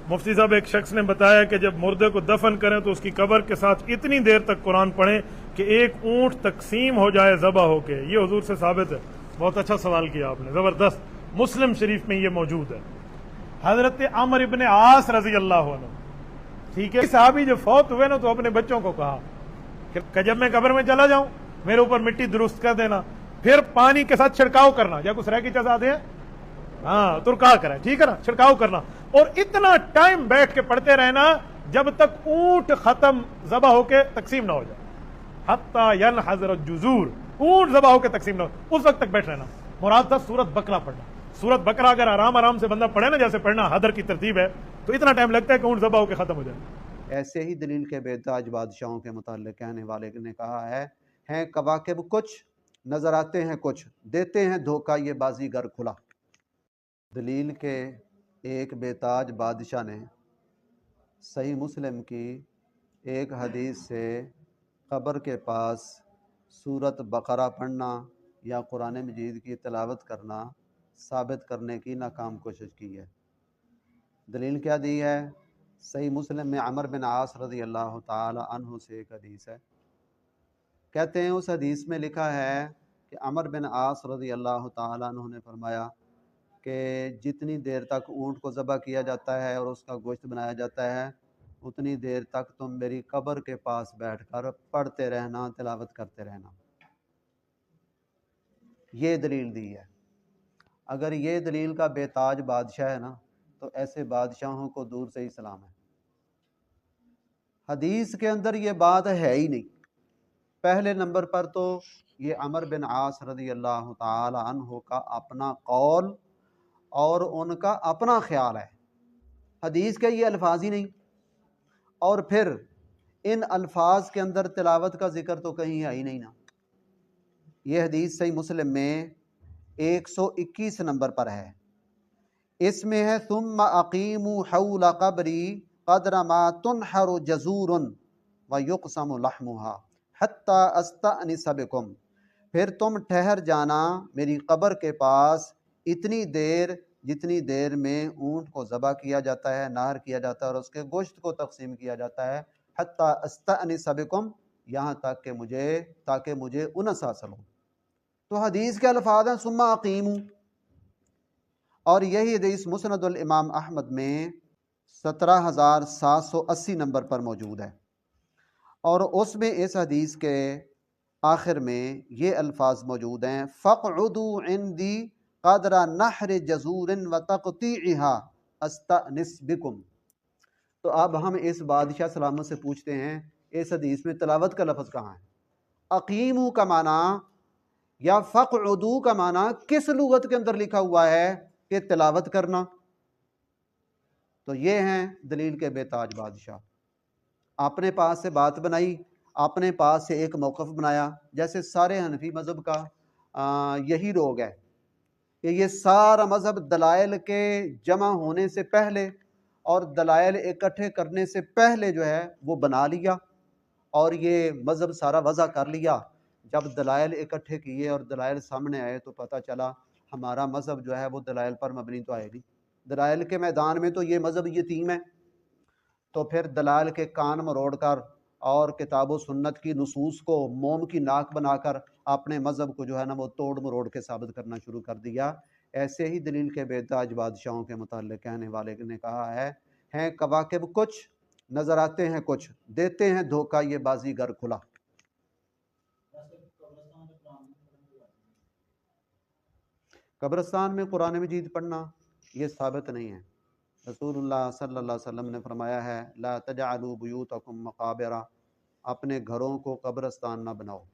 मुफ्ती साहब, एक शख्स ने बताया कि जब मुर्दे को दफन करें तो उसकी कब्र के साथ इतनी देर तक कुरान पढ़ें कि एक ऊंट तकसीम हो जाए ज़बा होके। ये हुजूर से साबित है। बहुत अच्छा सवाल किया आपने, ज़बरदस्त। मुस्लिम शरीफ में ये मौजूद है। हजरत अमर इब्न आस रजी अल्लाह अन्हु, ठीक है, साहबी जो फौत हुए ना, तो अपने बच्चों को कहा कि जब मैं कब्र में चला जाऊं मेरे ऊपर मिट्टी दुरुस्त कर देना, फिर पानी के साथ छिड़काव करना, या कुछ रह की चाहते हैं, हाँ तुरका करें, ठीक है ना, छिड़काव करना, और इतना टाइम बैठ के पढ़ते रहना जब तक ऊंट खत्म ज़बा होके तकसीम ना हो जाए। हत्ता यनहज़र जुज़ूर, ऊंट ज़बा होके तकसीम ना हो, उस वक्त तक बैठ रहना। मुराद था सूरत बकरा पढ़ना। सूरत बकरा अगर आराम आराम से बंदा पढ़े ना, जैसे पढ़ना हदर की तरतीब है, तो इतना टाइम लगता है कि ऊंट ज़बा होके खत्म हो जाए। ऐसे ही दलील के बेताज बादशाहों के मुताल्लिक़ कहने वाले ने कहा है कवाकिब कुछ, नजर आते हैं कुछ, देते हैं धोखा ये बाजीगर खुला। दलील के एक बेताज बादशाह ने सही मुस्लिम की एक हदीस से कब्र के पास सूरत बकरा पढ़ना या कुरान मजीद की तिलावत करना साबित करने की नाकाम कोशिश की है। दलील क्या दी है? सही मुस्लिम में अमर बिन आस रज़ी अल्लाह ताला अन्हु से एक हदीस है। कहते हैं उस हदीस में लिखा है कि अमर बिन आस रज़ी अल्लाह ताला अन्हु ने फरमाया कि जितनी देर तक ऊँट को ज़बह किया जाता है और उसका गोश्त बनाया जाता है, उतनी देर तक तुम मेरी कब्र के पास बैठकर पढ़ते रहना, तिलावत करते रहना। ये दलील दी है। अगर ये दलील का बेताज बादशाह है ना, तो ऐसे बादशाहों को दूर से ही सलाम है। हदीस के अंदर ये बात है ही नहीं। पहले नंबर पर तो ये अमर बिन आस रज़ी अल्लाह ताला अन्हु का अपना कौल और उनका अपना ख्याल है। हदीस के ये अल्फाज ही नहीं, और फिर इन अल्फाज के अंदर तिलावत का जिक्र तो कहीं है ही नहीं ना। ये हदीस सही मुस्लिम में 121 नंबर पर है। इसमें है सुम्मा अकीमू हौला कब्री क़द्र मा तुनहरु जज़ूरुन व युक़समु लहमुहा हत्ता अस्तअनिस बिकुम। फिर तुम ठहर जाना मेरी कब्र के पास इतनी देर जितनी देर में ऊँट को ज़बह किया जाता है, नाहर किया जाता है और उसके गोश्त को तकसीम किया जाता है। हत्ता अस्तअनिस बिकुम, यहाँ तक कि ताकि मुझे उनस हासिल हो। तो हदीस के अल्फाज हैं सुम्मा अकीमू, और यही हदीस मुस्नदुल इमाम अहमद में 17,780 नंबर पर मौजूद है। और उसमें इस हदीस के आखिर में ये अल्फाज मौजूद हैं फ़क़उदू इंदी क़द्र नहर जज़ूरिन व तक़तीइहा अस्तअनिस बिकुम। तो अब हम इस बादशाह सलामत से पूछते हैं, इस हदीस में तिलावत का लफ्ज़ कहाँ है? अकीमू का माना या फ़क़उदू का माना किस लुगत के अंदर लिखा हुआ है कि तिलावत करना? तो ये हैं दलील के बेताज बादशाह। अपने पास से बात बनाई, अपने पास से एक मौक़िफ़ बनाया। जैसे सारे हनफी मज़हब का यही रोग है कि ये सारा मज़हब दलाइल के जमा होने से पहले और दलाइल इकट्ठे करने से पहले जो है वो बना लिया, और ये मज़हब सारा वज़ा कर लिया। जब दलाइल इकट्ठे किए और दलाइल सामने आए तो पता चला हमारा मज़हब जो है वो दलाइल पर मबनी तो आएगी। दलाइल के मैदान में तो ये मज़हब यतीम है। तो फिर दलाइल के कान मरोड़ कर और किताब व सुन्नत की नुसूस को मोम की नाक बनाकर अपने मज़हब को जो है ना वो तोड़ मरोड़ के साबित करना शुरू कर दिया। ऐसे ही दलील के बेताज बादशाहों के मुताल्लिक़ कहने वाले ने कहा है कवाकिब कुछ, नज़र आते हैं कुछ, देते हैं धोखा ये बाजीगर खुला। कब्रिस्तान में कुरान मजीद पढ़ना ये साबित नहीं है। रसूलुल्लाह सल्लल्लाहु अलैहि वसल्लम ने फरमाया है ला तजअलू बुयूतकुम मक़ाबिरा, अपने घरों को कब्रिस्तान ना बनाओ।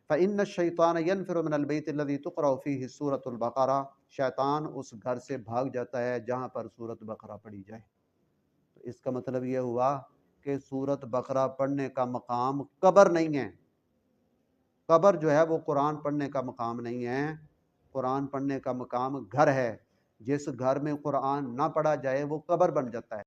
फ़इन्न शैतान यनफ़िरु मिनल बैति अल्लज़ी तुक़रअ फ़ीहि सूरतुल बक़रा, शैतान उस घर से भाग जाता है जहाँ पर सूरत बकरा पढ़ी जाए। तो इसका मतलब ये हुआ कि सूरत बकरा पढ़ने का मकाम कब्र नहीं है। कब्र जो है वो कुरान पढ़ने का मकाम नहीं है। कुरान पढ़ने का मकाम घर है। जिस घर में कुरान ना पढ़ा जाए वो कब्र बन जाता है।